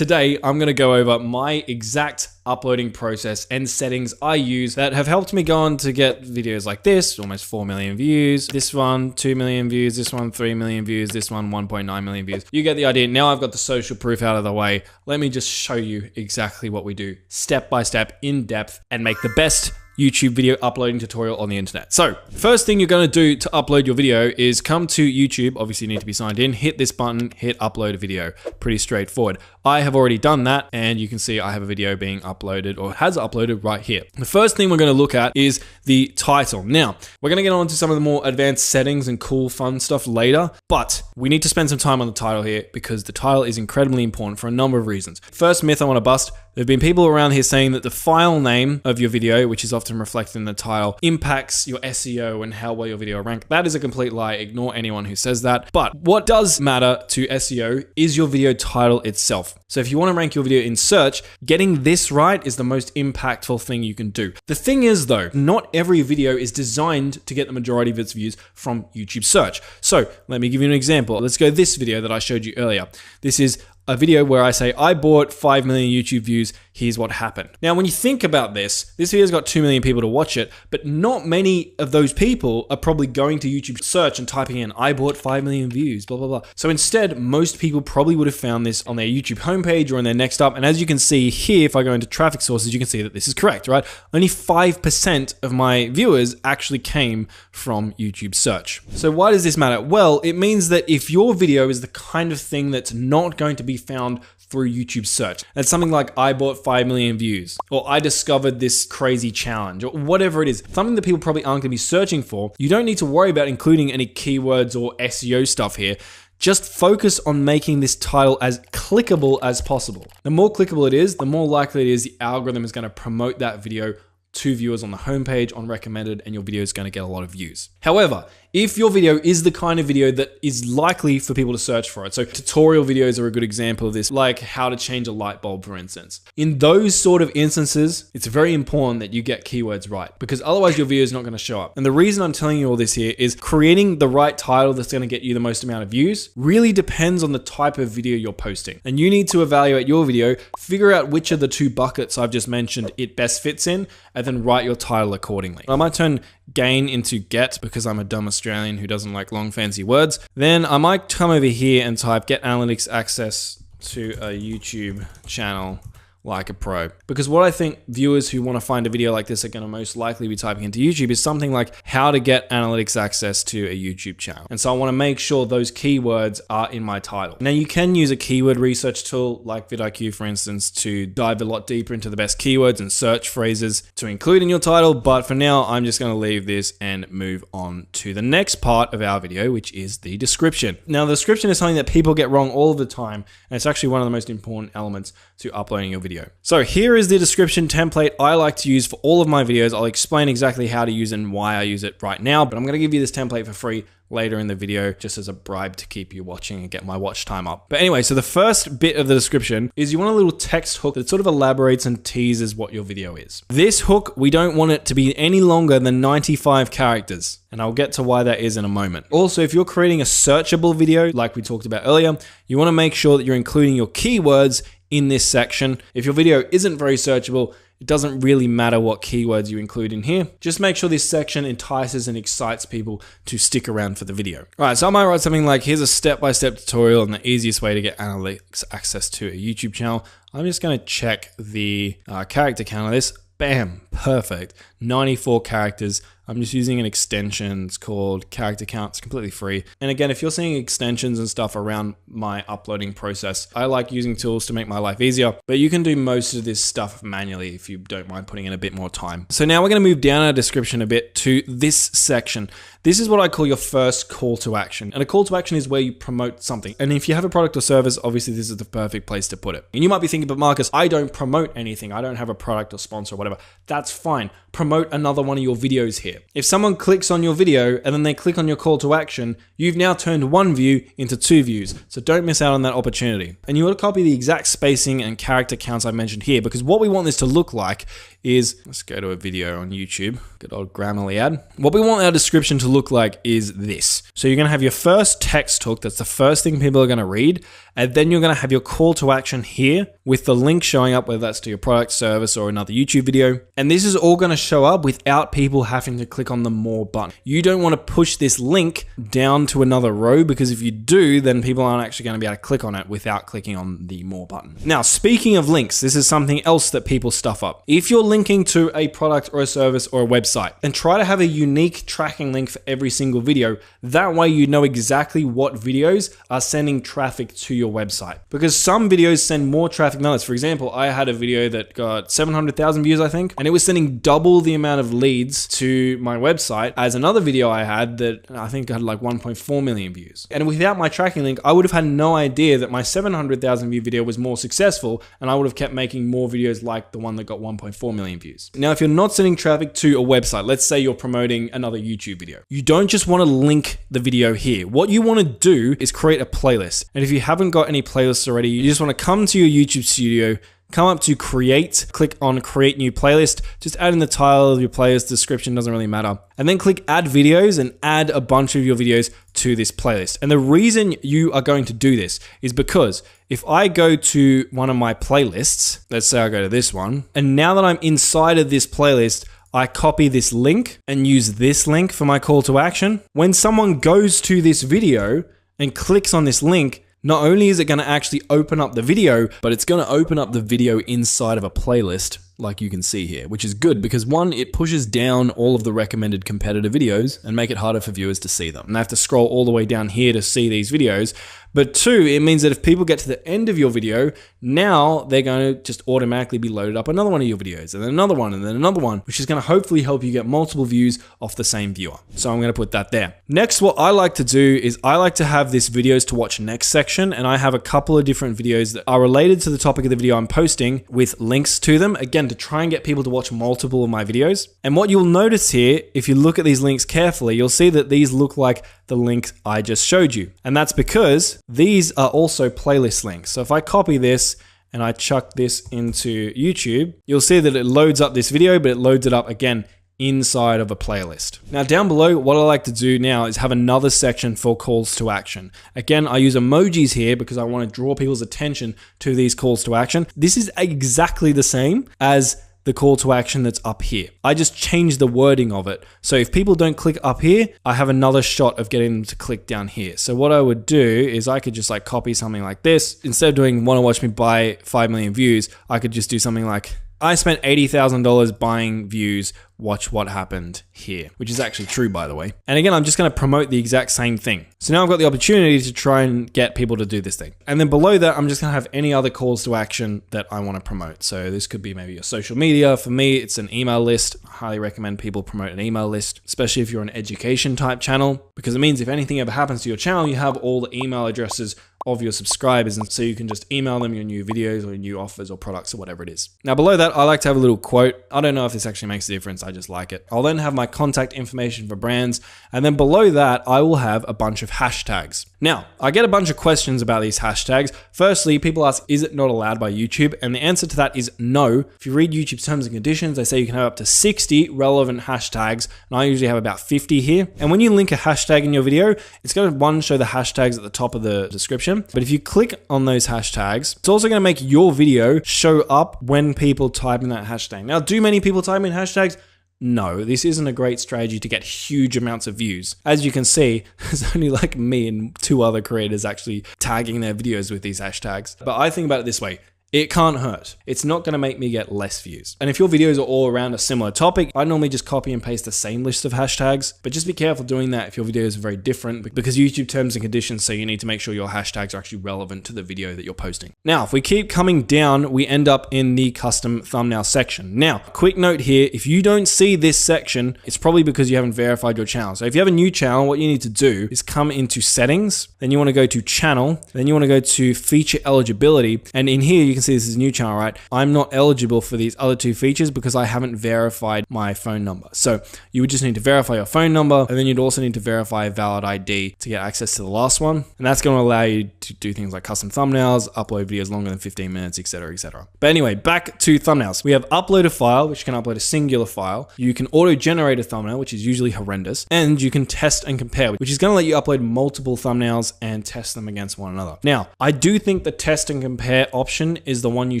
Today, I'm going to go over my exact uploading process and settings I use that have helped me go on to get videos like this, almost 4 million views, this one 2 million views, this one 3 million views, this one 1.9 million views. You get the idea. Now I've got the social proof out of the way. Let me just show you exactly what we do step by step, in depth, and make the best YouTube video uploading tutorial on the internet. So first thing you're going to do to upload your video is come to YouTube. Obviously you need to be signed in, hit this button, hit upload a video. Pretty straightforward. I have already done that and you can see I have a video being uploaded or has uploaded right here. The first thing we're going to look at is the title. Now we're going to get on to some of the more advanced settings and cool fun stuff later, but we need to spend some time on the title here because the title is incredibly important for a number of reasons. First myth I want to bust. There have been people around here saying that the file name of your video, which is often reflected in the title, impacts your SEO and how well your video ranks. That is a complete lie. Ignore anyone who says that. But what does matter to SEO is your video title itself. So if you want to rank your video in search, getting this right is the most impactful thing you can do. The thing is though, not every video is designed to get the majority of its views from YouTube search. So let me give you an example. Let's go this video that I showed you earlier. This is a video where I say, I bought 5 million YouTube views, here's what happened. Now, when you think about this video's got 2 million people to watch it, but not many of those people are probably going to YouTube search and typing in, I bought 5 million views, blah, blah, blah. So instead, most people probably would have found this on their YouTube homepage or in their next up. And as you can see here, if I go into traffic sources, you can see that this is correct, right? Only 5% of my viewers actually came from YouTube search. So why does this matter? Well, it means that if your video is the kind of thing that's not going to be found through YouTube search. That's something like I bought 5 million views, or I discovered this crazy challenge, or whatever it is, something that people probably aren't going to be searching for. You don't need to worry about including any keywords or SEO stuff here. Just focus on making this title as clickable as possible. The more clickable it is, the more likely it is the algorithm is going to promote that video to viewers on the homepage, on recommended, and your video is going to get a lot of views. However, if your video is the kind of video that is likely for people to search for it, so tutorial videos are a good example of this, like how to change a light bulb, for instance. In those sort of instances, it's very important that you get keywords right because otherwise your video is not going to show up. And the reason I'm telling you all this here is creating the right title that's going to get you the most amount of views really depends on the type of video you're posting. And you need to evaluate your video, figure out which of the two buckets I've just mentioned it best fits in, and then write your title accordingly. I might turn gain into get because I'm a dumb Australian who doesn't like long fancy words. Then I might come over here and type get analytics access to a YouTube channel like a pro. Because what I think viewers who want to find a video like this are going to most likely be typing into YouTube is something like how to get analytics access to a YouTube channel. And so I want to make sure those keywords are in my title. Now you can use a keyword research tool like vidIQ, for instance, to dive a lot deeper into the best keywords and search phrases to include in your title. But for now, I'm just going to leave this and move on to the next part of our video, which is the description. Now the description is something that people get wrong all the time. And it's actually one of the most important elements to uploading your video. So here is the description template I like to use for all of my videos. I'll explain exactly how to use it and why I use it right now, but I'm going to give you this template for free later in the video just as a bribe to keep you watching and get my watch time up. But anyway, so the first bit of the description is you want a little text hook that sort of elaborates and teases what your video is. This hook, we don't want it to be any longer than 95 characters. And I'll get to why that is in a moment. Also, if you're creating a searchable video, like we talked about earlier, you want to make sure that you're including your keywords in this section. If your video isn't very searchable, it doesn't really matter what keywords you include in here. Just make sure this section entices and excites people to stick around for the video. All right, so I might write something like, here's a step-by-step tutorial on the easiest way to get analytics access to a YouTube channel. I'm just gonna check the character count of this. Bam, perfect. 94 characters. I'm just using an extension. It's called character count. It's completely free. And again, if you're seeing extensions and stuff around my uploading process, I like using tools to make my life easier, but you can do most of this stuff manually if you don't mind putting in a bit more time. So now we're going to move down our description a bit to this section. This is what I call your first call to action. And a call to action is where you promote something. And if you have a product or service, obviously this is the perfect place to put it. And you might be thinking, but Marcus, I don't promote anything. I don't have a product or sponsor or whatever. That's fine. Promote another one of your videos here. If someone clicks on your video and then they click on your call to action, you've now turned one view into 2 views. So don't miss out on that opportunity. And you want to copy the exact spacing and character counts I mentioned here, because what we want this to look like is, let's go to a video on YouTube, good old Grammarly ad. What we want our description to look like is this. So you're gonna have your first text hook, that's the first thing people are gonna read, and then you're gonna have your call to action here with the link showing up, whether that's to your product, service, or another YouTube video. And this is all gonna show up without people having to click on the more button. You don't wanna push this link down to another row, because if you do, then people aren't actually gonna be able to click on it without clicking on the more button. Now, speaking of links, this is something else that people stuff up. If you're linking to a product or a service or a website, then try to have a unique tracking link for every single video. That way you know exactly what videos are sending traffic to your website, because some videos send more traffic than others. For example, I had a video that got 700,000 views, I think, and it was sending double the amount of leads to my website as another video I had that I think had like 1.4 million views. And without my tracking link, I would have had no idea that my 700,000 view video was more successful, and I would have kept making more videos like the one that got 1.4 million views. Now, if you're not sending traffic to a website, let's say you're promoting another YouTube video, you don't just want to link the video here. What you want to do is create a playlist. And if you haven't got any playlists already, you just want to come to your YouTube studio, come up to create, click on create new playlist, just add in the title of your playlist, description doesn't really matter. And then click add videos and add a bunch of your videos to this playlist. And the reason you are going to do this is because if I go to one of my playlists, let's say I go to this one, and now that I'm inside of this playlist, I copy this link and use this link for my call to action. When someone goes to this video and clicks on this link, not only is it going to actually open up the video, but it's going to open up the video inside of a playlist, like you can see here, which is good because one, it pushes down all of the recommended competitor videos and make it harder for viewers to see them. And they have to scroll all the way down here to see these videos. But two, it means that if people get to the end of your video, now they're going to just automatically be loaded up another one of your videos, and then another one, and then another one, which is going to hopefully help you get multiple views off the same viewer. So I'm going to put that there. Next, what I like to do is I like to have this videos to watch next section, and I have a couple of different videos that are related to the topic of the video I'm posting with links to them, again, to try and get people to watch multiple of my videos. And what you'll notice here, if you look at these links carefully, you'll see that these look like the link I just showed you. And that's because these are also playlist links. So if I copy this and I chuck this into YouTube, you'll see that it loads up this video, but it loads it up again inside of a playlist. Now down below, what I like to do now is have another section for calls to action. Again, I use emojis here because I want to draw people's attention to these calls to action. This is exactly the same as the call to action that's up here. I just changed the wording of it. So if people don't click up here, I have another shot of getting them to click down here. So what I would do is I could just like copy something like this. Instead of doing want to watch me buy 5 million views, I could just do something like, I spent $80,000 buying views, watch what happened here, which is actually true, by the way. And again, I'm just going to promote the exact same thing. So now I've got the opportunity to try and get people to do this thing. And then below that, I'm just going to have any other calls to action that I want to promote. So this could be maybe your social media. For me, it's an email list. I highly recommend people promote an email list, especially if you're an education type channel, because it means if anything ever happens to your channel, you have all the email addresses of your subscribers, and so you can just email them your new videos or your new offers or products or whatever it is. Now below that, I like to have a little quote. I don't know if this actually makes a difference, I just like it. I'll then have my contact information for brands, and then below that, I will have a bunch of hashtags. Now, I get a bunch of questions about these hashtags. Firstly, people ask, is it not allowed by YouTube? And the answer to that is no. If you read YouTube's terms and conditions, they say you can have up to 60 relevant hashtags, and I usually have about 50 here. And when you link a hashtag in your video, it's going to, one, show the hashtags at the top of the description. But if you click on those hashtags, it's also going to make your video show up when people type in that hashtag. Now, do many people type in hashtags? No, this isn't a great strategy to get huge amounts of views. As you can see, there's only like me and 2 other creators actually tagging their videos with these hashtags. But I think about it this way. It can't hurt. It's not going to make me get less views. And if your videos are all around a similar topic, I normally just copy and paste the same list of hashtags, but just be careful doing that if your videos are very different, because YouTube terms and conditions say you need to make sure your hashtags are actually relevant to the video that you're posting. Now, if we keep coming down, we end up in the custom thumbnail section. Now, quick note here, if you don't see this section, it's probably because you haven't verified your channel. So if you have a new channel, what you need to do is come into settings, then you want to go to channel, then you want to go to feature eligibility, and in here you can can see this is a new channel, right? I'm not eligible for these other two features because I haven't verified my phone number. So you would just need to verify your phone number, and then you'd also need to verify a valid ID to get access to the last one. And that's going to allow you to do things like custom thumbnails, upload videos longer than 15 minutes, etc., etc. But anyway, back to thumbnails. We have upload a file, which can upload a singular file. You can auto-generate a thumbnail, which is usually horrendous. And you can test and compare, which is going to let you upload multiple thumbnails and test them against one another. Now, I do think the test and compare option is the one you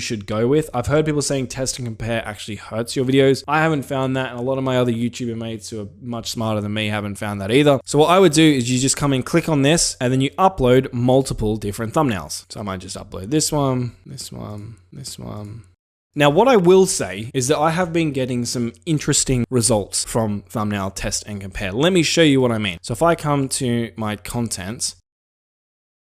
should go with. I've heard people saying test and compare actually hurts your videos. I haven't found that, and a lot of my other YouTuber mates who are much smarter than me haven't found that either. So what I would do is you just come in, click on this, and then you upload multiple different thumbnails. So I might just upload this one, this one, this one. Now, what I will say is that I have been getting some interesting results from thumbnail test and compare. Let me show you what I mean. So if I come to my content,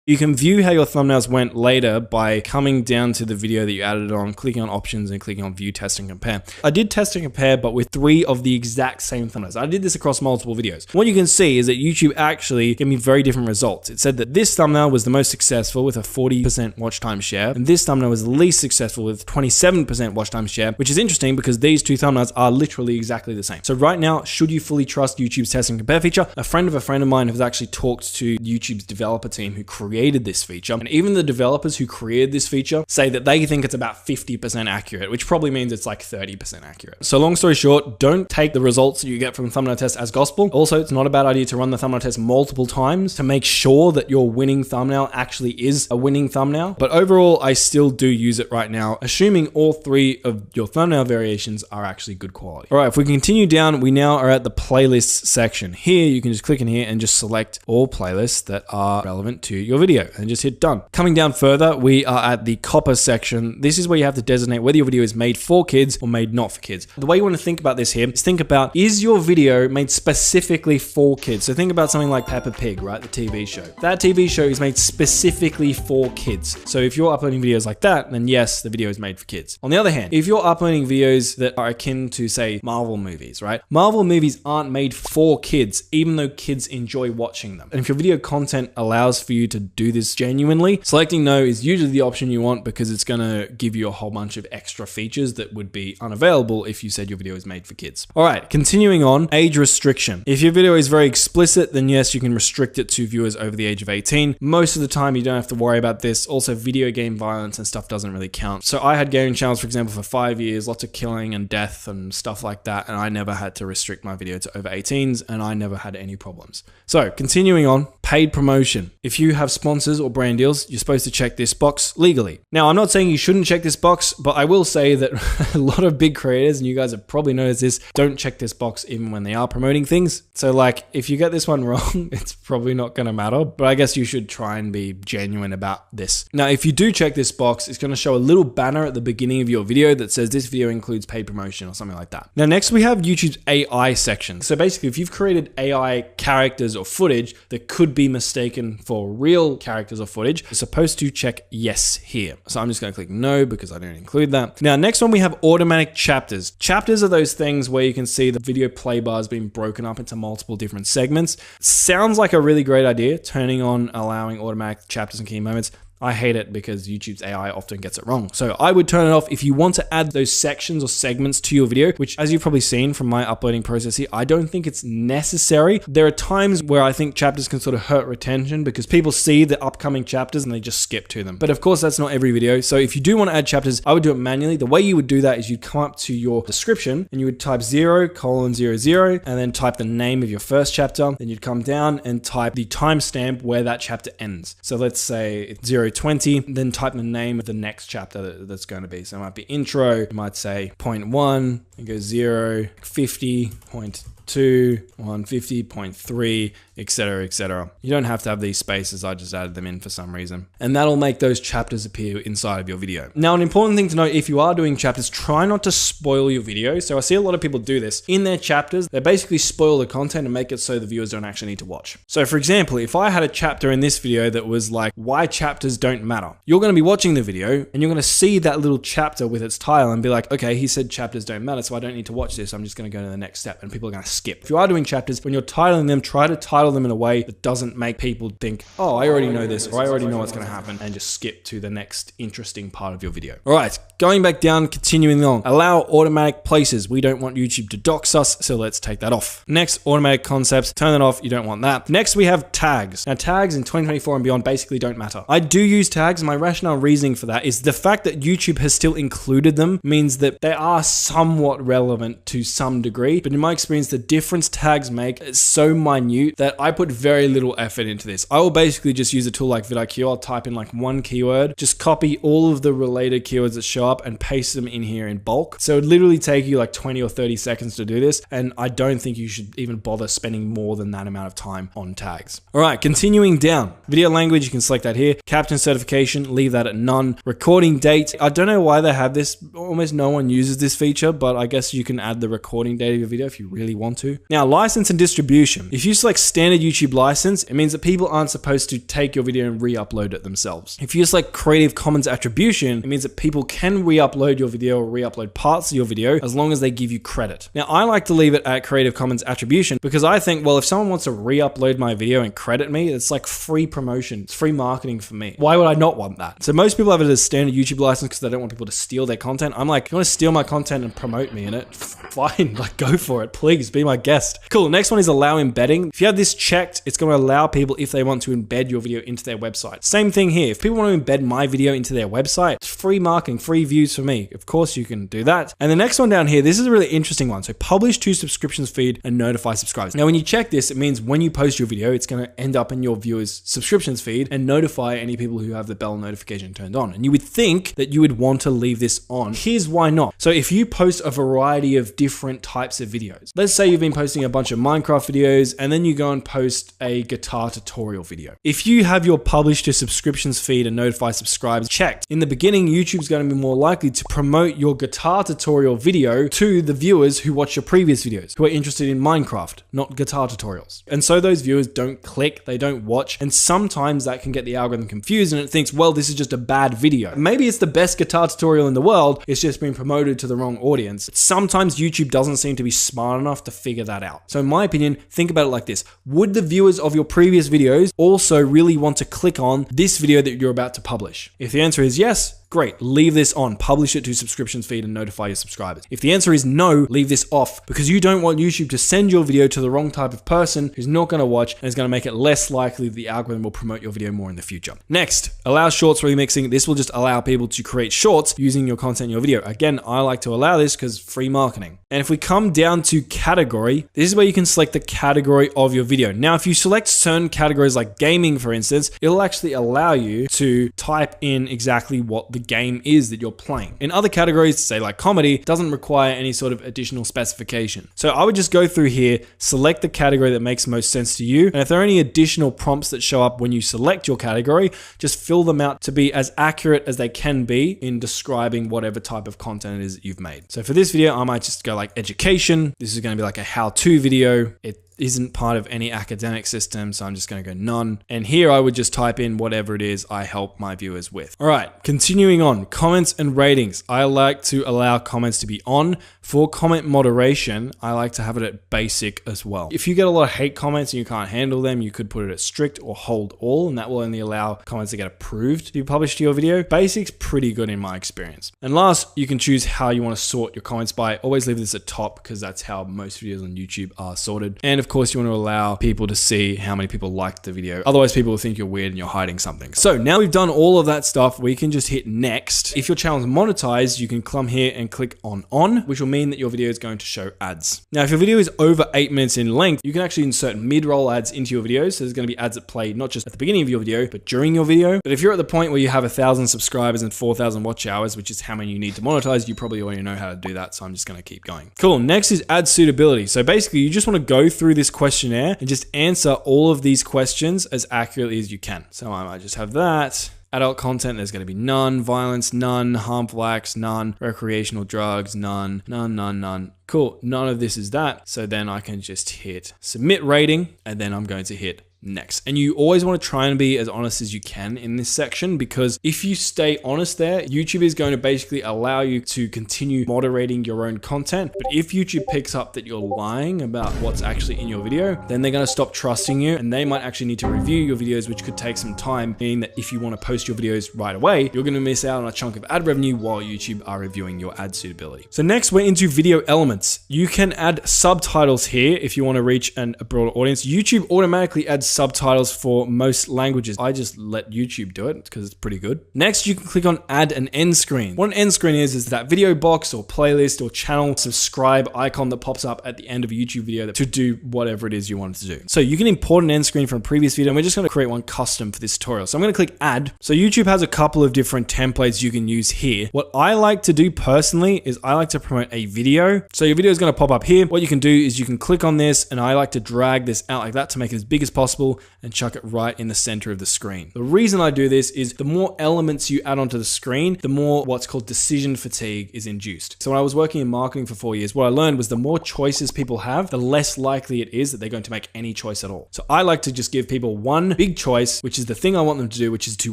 you can view how your thumbnails went later by coming down to the video that you added on, clicking on options and clicking on view, test and compare. I did test and compare, but with 3 of the exact same thumbnails. I did this across multiple videos. What you can see is that YouTube actually gave me very different results. It said that this thumbnail was the most successful with a 40% watch time share, and this thumbnail was the least successful with 27% watch time share, which is interesting because these 2 thumbnails are literally exactly the same. So right now, should you fully trust YouTube's test and compare feature? A friend of mine has actually talked to YouTube's developer team who created this feature, and even the developers who created this feature say that they think it's about 50% accurate, which probably means it's like 30% accurate. So long story short, don't take the results that you get from thumbnail test as gospel. Also, it's not a bad idea to run the thumbnail test multiple times to make sure that your winning thumbnail actually is a winning thumbnail. But overall, I still do use it right now, assuming all 3 of your thumbnail variations are actually good quality. All right, if we continue down, we now are at the playlists section. Here, you can just click in here and just select all playlists that are relevant to your video and just hit done. Coming down further, we are at the copper section. This is where you have to designate whether your video is made for kids or made not for kids. The way you want to think about this here is think about, is your video made specifically for kids? So think about something like Peppa Pig, right? The TV show. That TV show is made specifically for kids. So if you're uploading videos like that, then yes, the video is made for kids. On the other hand, if you're uploading videos that are akin to, say, Marvel movies, right? Marvel movies aren't made for kids, even though kids enjoy watching them. And if your video content allows for you to do this genuinely, selecting no is usually the option you want because it's going to give you a whole bunch of extra features that would be unavailable if you said your video is made for kids. All right, continuing on, age restriction. If your video is very explicit, then yes, you can restrict it to viewers over the age of 18. Most of the time, you don't have to worry about this. Also, video game violence and stuff doesn't really count. So I had gaming channels, for example, for 5 years, lots of killing and death and stuff like that, and I never had to restrict my video to over 18s, and I never had any problems. So continuing on, paid promotion. If you have sponsors or brand deals, you're supposed to check this box legally. Now, I'm not saying you shouldn't check this box, but I will say that a lot of big creators, and you guys have probably noticed this, don't check this box even when they are promoting things. So like, if you get this one wrong, it's probably not going to matter, but I guess you should try and be genuine about this. Now, if you do check this box, it's going to show a little banner at the beginning of your video that says this video includes paid promotion or something like that. Now, next we have YouTube's AI section. So basically, if you've created AI characters or footage that could be mistaken for real characters or footage, you're supposed to check yes here. So I'm just going to click no because I don't include that. Now, next one, we have automatic chapters. Chapters are those things where you can see the video play bar has been broken up into multiple different segments. Sounds like a really great idea, turning on allowing automatic chapters and key moments. I hate it because YouTube's AI often gets it wrong. So I would turn it off if you want to add those sections or segments to your video, which, as you've probably seen from my uploading process here, I don't think it's necessary. There are times where I think chapters can sort of hurt retention because people see the upcoming chapters and they just skip to them. But of course, that's not every video. So if you do want to add chapters, I would do it manually. The way you would do that is you'd come up to your description and you would type 0:00 and then type the name of your first chapter. Then you'd come down and type the timestamp where that chapter ends. So let's say it's 0:20, then type the name of the next chapter that's going to be. So it might be intro, you might say 0.1, and go 0, 50, 0.2, 150, 0.3, etc., etc. You don't have to have these spaces, I just added them in for some reason. And that'll make those chapters appear inside of your video. Now, an important thing to note, if you are doing chapters, try not to spoil your video. So I see a lot of people do this. In their chapters, they basically spoil the content and make it so the viewers don't actually need to watch. So for example, if I had a chapter in this video that was like, why chapters don't matter, you're going to be watching the video and you're going to see that little chapter with its title and be like, okay, he said chapters don't matter, so I don't need to watch this. I'm just going to go to the next step. And people are going to skip. If you are doing chapters, when you're titling them, try to title them in a way that doesn't make people think, oh, I already know this, or I already know what's going to happen, and just skip to the next interesting part of your video. All right, going back down, continuing on. Allow automatic places. We don't want YouTube to dox us, so let's take that off. Next, automatic concepts. Turn that off. You don't want that. Next, we have tags. Now, tags in 2024 and beyond basically don't matter. I do use tags. My rationale reasoning for that is the fact that YouTube has still included them means that they are somewhat relevant to some degree, but in my experience, the difference tags make is so minute that I put very little effort into this. I will basically just use a tool like vidIQ. I'll type in like one keyword, just copy all of the related keywords that show up and paste them in here in bulk. So it would literally take you like 20 or 30 seconds to do this, and I don't think you should even bother spending more than that amount of time on tags. All right, continuing down. Video language, you can select that here. Caption certification, leave that at none. Recording date, I don't know why they have this. Almost no one uses this feature, but I guess you can add the recording date of your video if you really want to. Now, license and distribution. If you select standard YouTube license, it means that people aren't supposed to take your video and re-upload it themselves. If you select Creative Commons attribution, it means that people can re-upload your video or re-upload parts of your video as long as they give you credit. Now, I like to leave it at Creative Commons attribution because I think, well, if someone wants to re-upload my video and credit me, it's like free promotion. It's free marketing for me. Why would I not want that? So most people have it as standard YouTube license because they don't want people to steal their content. I'm like, if you want to steal my content and promote me in it, fine, like go for it. Please be my guest. Cool. Next one is allow embedding. If you have this checked, it's going to allow people if they want to embed your video into their website. Same thing here. If people want to embed my video into their website, it's free marketing, free views for me. Of course you can do that. And the next one down here, this is a really interesting one. So publish to subscriptions feed and notify subscribers. Now, when you check this, it means when you post your video, it's going to end up in your viewers' subscriptions feed and notify any people who have the bell notification turned on. And you would think that you would want to leave this on. Here's why not. So if you post a variety of different types of videos, let's say you've been posting a bunch of Minecraft videos and then you go and post a guitar tutorial video. If you have your publish to subscriptions feed and notify subscribers checked, in the beginning, YouTube's going to be more likely to promote your guitar tutorial video to the viewers who watch your previous videos, who are interested in Minecraft, not guitar tutorials. And so those viewers don't click, they don't watch, and sometimes that can get the algorithm confused and it thinks, well, this is just a bad video. Maybe it's the best guitar tutorial in the world, it's just been promoted to the wrong audience. Sometimes YouTube doesn't seem to be smart enough to figure that out. So in my opinion, think about it like this. Would the viewers of your previous videos also really want to click on this video that you're about to publish? If the answer is yes, great, leave this on, publish it to subscriptions feed and notify your subscribers. If the answer is no, leave this off because you don't want YouTube to send your video to the wrong type of person who's not going to watch and is going to make it less likely that the algorithm will promote your video more in the future. Next, allow shorts remixing. This will just allow people to create shorts using your content in your video. Again, I like to allow this because free marketing. And if we come down to category, this is where you can select the category of your video. Now, if you select certain categories like gaming, for instance, it'll actually allow you to type in exactly what the game is that you're playing. In other categories, say like comedy, doesn't require any sort of additional specification. So I would just go through here, select the category that makes most sense to you. And if there are any additional prompts that show up when you select your category, just fill them out to be as accurate as they can be in describing whatever type of content it is that you've made. So for this video, I might just go like education. This is going to be like a how-to video. It isn't part of any academic system, so I'm just going to go none. And here I would just type in whatever it is I help my viewers with. All right, continuing on, comments and ratings. I like to allow comments to be on. For comment moderation, I like to have it at basic as well. If you get a lot of hate comments and you can't handle them, you could put it at strict or hold all, and that will only allow comments to get approved to be published to your video. Basic's pretty good in my experience. And last, you can choose how you want to sort your comments by. Always leave this at top because that's how most videos on YouTube are sorted. And of course, you want to allow people to see how many people liked the video. Otherwise, people will think you're weird and you're hiding something. So now we've done all of that stuff, we can just hit next. If your channel is monetized, you can come here and click on, which will mean that your video is going to show ads. Now, if your video is over 8 minutes in length, you can actually insert mid-roll ads into your videos. So there's going to be ads that play not just at the beginning of your video, but during your video. But if you're at the point where you have 1,000 subscribers and 4,000 watch hours, which is how many you need to monetize, you probably already know how to do that. So I'm just going to keep going. Cool. Next is ad suitability. So basically, you just want to go through this questionnaire and just answer all of these questions as accurately as you can. So I might just have that. Adult content, there's going to be none. Violence, none. Harmful acts, none. Recreational drugs, none. None. Cool. None of this is that. So then I can just hit submit rating and then I'm going to hit next. And you always want to try and be as honest as you can in this section, because if you stay honest there, YouTube is going to basically allow you to continue moderating your own content. But if YouTube picks up that you're lying about what's actually in your video, then they're going to stop trusting you, and they might actually need to review your videos, which could take some time, meaning that if you want to post your videos right away, you're going to miss out on a chunk of ad revenue while YouTube are reviewing your ad suitability. So next, we're into video elements. You can add subtitles here if you want to reach a broader audience. YouTube automatically adds subtitles for most languages. I just let YouTube do it because it's pretty good. Next, you can click on add an end screen. What an end screen is that video box or playlist or channel subscribe icon that pops up at the end of a YouTube video to do whatever it is you want it to do. So you can import an end screen from a previous video, and we're just going to create one custom for this tutorial. So I'm going to click add. So YouTube has a couple of different templates you can use here. What I like to do personally is I like to promote a video. So your video is going to pop up here. What you can do is you can click on this, and I like to drag this out like that to make it as big as possible and chuck it right in the center of the screen. The reason I do this is the more elements you add onto the screen, the more what's called decision fatigue is induced. So when I was working in marketing for 4 years, what I learned was the more choices people have, the less likely it is that they're going to make any choice at all. So I like to just give people one big choice, which is the thing I want them to do, which is to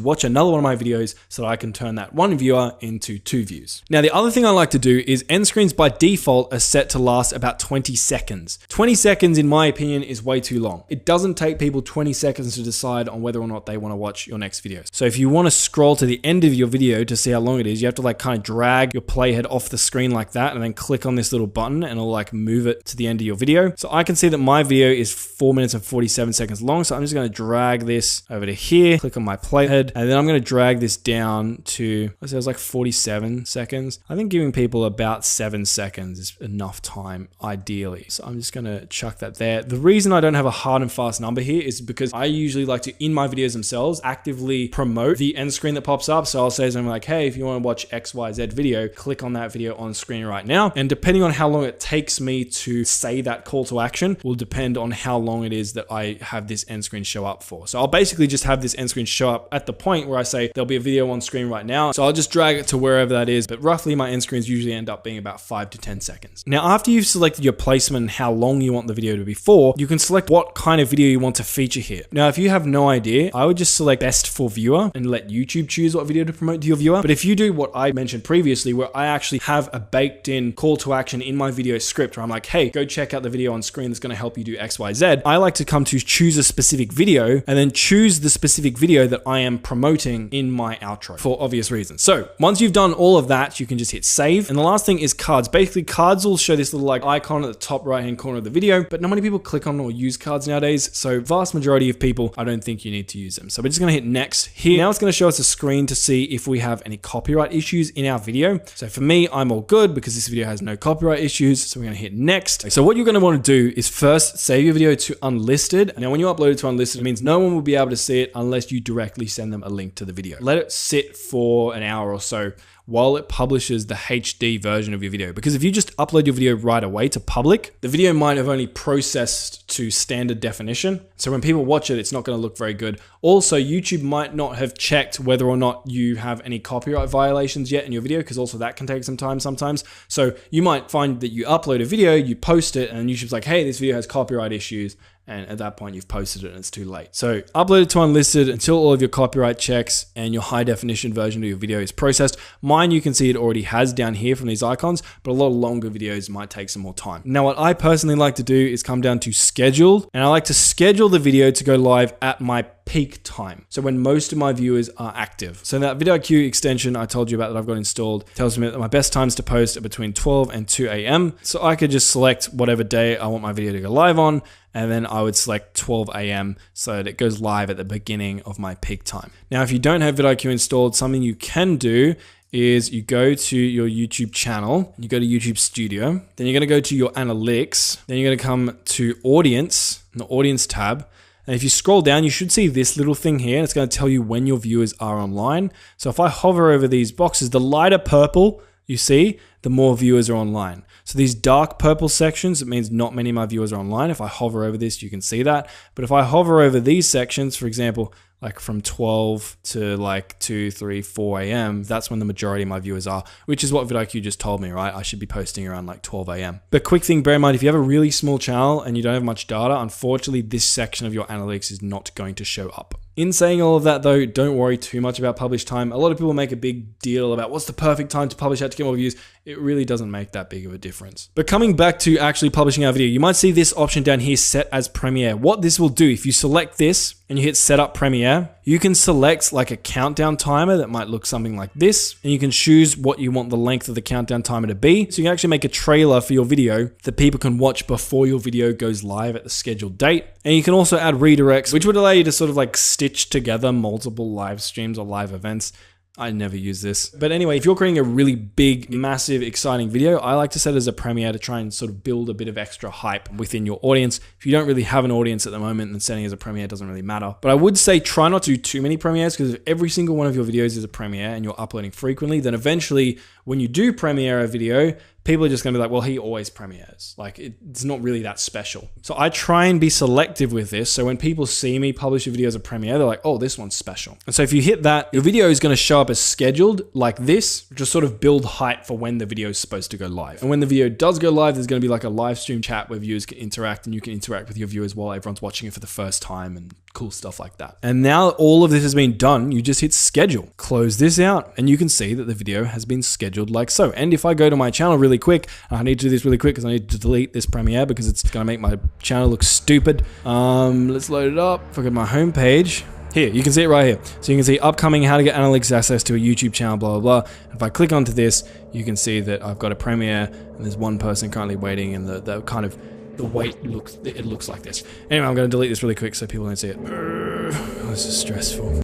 watch another one of my videos so that I can turn that one viewer into 2 views. Now, the other thing I like to do is end screens by default are set to last about 20 seconds. 20 seconds, in my opinion, is way too long. It doesn't take people 20 seconds to decide on whether or not they want to watch your next video. So if you want to scroll to the end of your video to see how long it is, you have to like kind of drag your playhead off the screen like that, and then click on this little button and it'll like move it to the end of your video. So I can see that my video is 4 minutes and 47 seconds long. So I'm just going to drag this over to here, click on my playhead, and then I'm going to drag this down to, let's say it was like 47 seconds. I think giving people about 7 seconds is enough time, ideally. So I'm just going to chuck that there. The reason I don't have a hard and fast number here is because I usually like to, in my videos themselves, actively promote the end screen that pops up. So I'll say something like, hey, if you want to watch XYZ video, click on that video on screen right now. And depending on how long it takes me to say that call to action will depend on how long it is that I have this end screen show up for. So I'll basically just have this end screen show up at the point where I say there'll be a video on screen right now. So I'll just drag it to wherever that is. But roughly my end screens usually end up being about 5 to 10 seconds. Now, after you've selected your placement and how long you want the video to be for, you can select what kind of video you want to feature here. Now, if you have no idea, I would just select best for viewer and let YouTube choose what video to promote to your viewer. But if you do what I mentioned previously, where I actually have a baked in call to action in my video script where I'm like, hey, go check out the video on screen that's going to help you do XYZ. I like to come to choose a specific video and then choose the specific video that I am promoting in my outro for obvious reasons. So once you've done all of that, you can just hit save. And the last thing is cards. Basically, cards will show this little like icon at the top right hand corner of the video, but not many people click on or use cards nowadays. So vast majority of people, I don't think you need to use them. So we're just going to hit next here. Now it's going to show us a screen to see if we have any copyright issues in our video. So for me, I'm all good because this video has no copyright issues. So we're going to hit next. So what you're going to want to do is first save your video to unlisted. Now, when you upload it to unlisted, it means no one will be able to see it unless you directly send them a link to the video. Let it sit for an hour or so while it publishes the HD version of your video. Because if you just upload your video right away to public, the video might have only processed to standard definition. So when people watch it, it's not going to look very good. Also, YouTube might not have checked whether or not you have any copyright violations yet in your video, because also that can take some time sometimes. So you might find that you upload a video, you post it, and YouTube's like, hey, this video has copyright issues. And at that point, you've posted it and it's too late. So upload it to unlisted until all of your copyright checks and your high definition version of your video is processed. Mine, you can see it already has down here from these icons, but a lot of longer videos might take some more time. Now, what I personally like to do is come down to schedule, and I like to schedule the video to go live at my peak time. So when most of my viewers are active. So that vidIQ extension I told you about that I've got installed tells me that my best times to post are between 12 and 2 a.m. So I could just select whatever day I want my video to go live on, and then I would select 12 a.m. so that it goes live at the beginning of my peak time. Now, if you don't have vidIQ installed, something you can do is you go to your YouTube channel, you go to YouTube Studio, then you're going to go to your analytics, then you're going to come to audience, the audience tab. And if you scroll down, you should see this little thing here. And it's going to tell you when your viewers are online. So if I hover over these boxes, the lighter purple you see, the more viewers are online. So these dark purple sections, it means not many of my viewers are online. If I hover over this, you can see that. But if I hover over these sections, for example, like from 12 to like 2, 3, 4 a.m., that's when the majority of my viewers are, which is what vidIQ just told me, right? I should be posting around like 12 a.m. But quick thing, bear in mind, if you have a really small channel and you don't have much data, unfortunately, this section of your analytics is not going to show up. In saying all of that though, don't worry too much about publish time. A lot of people make a big deal about what's the perfect time to publish out to get more views. It really doesn't make that big of a difference. But coming back to actually publishing our video, you might see this option down here set as Premiere. What this will do, if you select this and you hit set up Premiere, you can select like a countdown timer that might look something like this, and you can choose what you want the length of the countdown timer to be. So you can actually make a trailer for your video that people can watch before your video goes live at the scheduled date. And you can also add redirects, which would allow you to sort of like stitch together multiple live streams or live events. I never use this. But anyway, if you're creating a really big, massive, exciting video, I like to set it as a premiere to try and sort of build a bit of extra hype within your audience. If you don't really have an audience at the moment, then setting it as a premiere doesn't really matter. But I would say try not to do too many premieres, because if every single one of your videos is a premiere and you're uploading frequently, then eventually when you do premiere a video, people are just gonna be like, well, he always premieres. Like, it's not really that special. So I try and be selective with this. So when people see me publish a video as a premiere, they're like, oh, this one's special. And so if you hit that, your video is gonna show up as scheduled like this, just sort of build hype for when the video is supposed to go live. And when the video does go live, there's gonna be like a live stream chat where viewers can interact, and you can interact with your viewers while everyone's watching it for the first time and cool stuff like that. And now all of this has been done, you just hit schedule. Close this out, and you can see that the video has been scheduled like so. And if I go to my channel really quick, I need to do this really quick because I need to delete this premiere because it's gonna make my channel look stupid. Let's load it up. If I go to my homepage, here, you can see it right here. So you can see upcoming, how to get analytics access to a YouTube channel, blah, blah, blah. If I click onto this, you can see that I've got a premiere and there's one person currently waiting, and the kind of, the wait looks, it looks like this. Anyway, I'm gonna delete this really quick so people don't see it. Oh, this is stressful.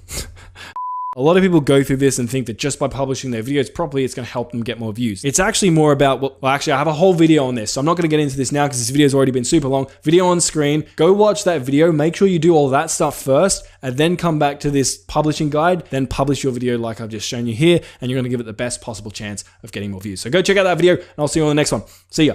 A lot of people go through this and think that just by publishing their videos properly, it's going to help them get more views. It's actually more about, well, actually, I have a whole video on this, so I'm not going to get into this now because this video's already been super long. Video on screen. Go watch that video. Make sure you do all that stuff first, and then come back to this publishing guide. Then publish your video like I've just shown you here, and you're going to give it the best possible chance of getting more views. So go check out that video, and I'll see you on the next one. See ya.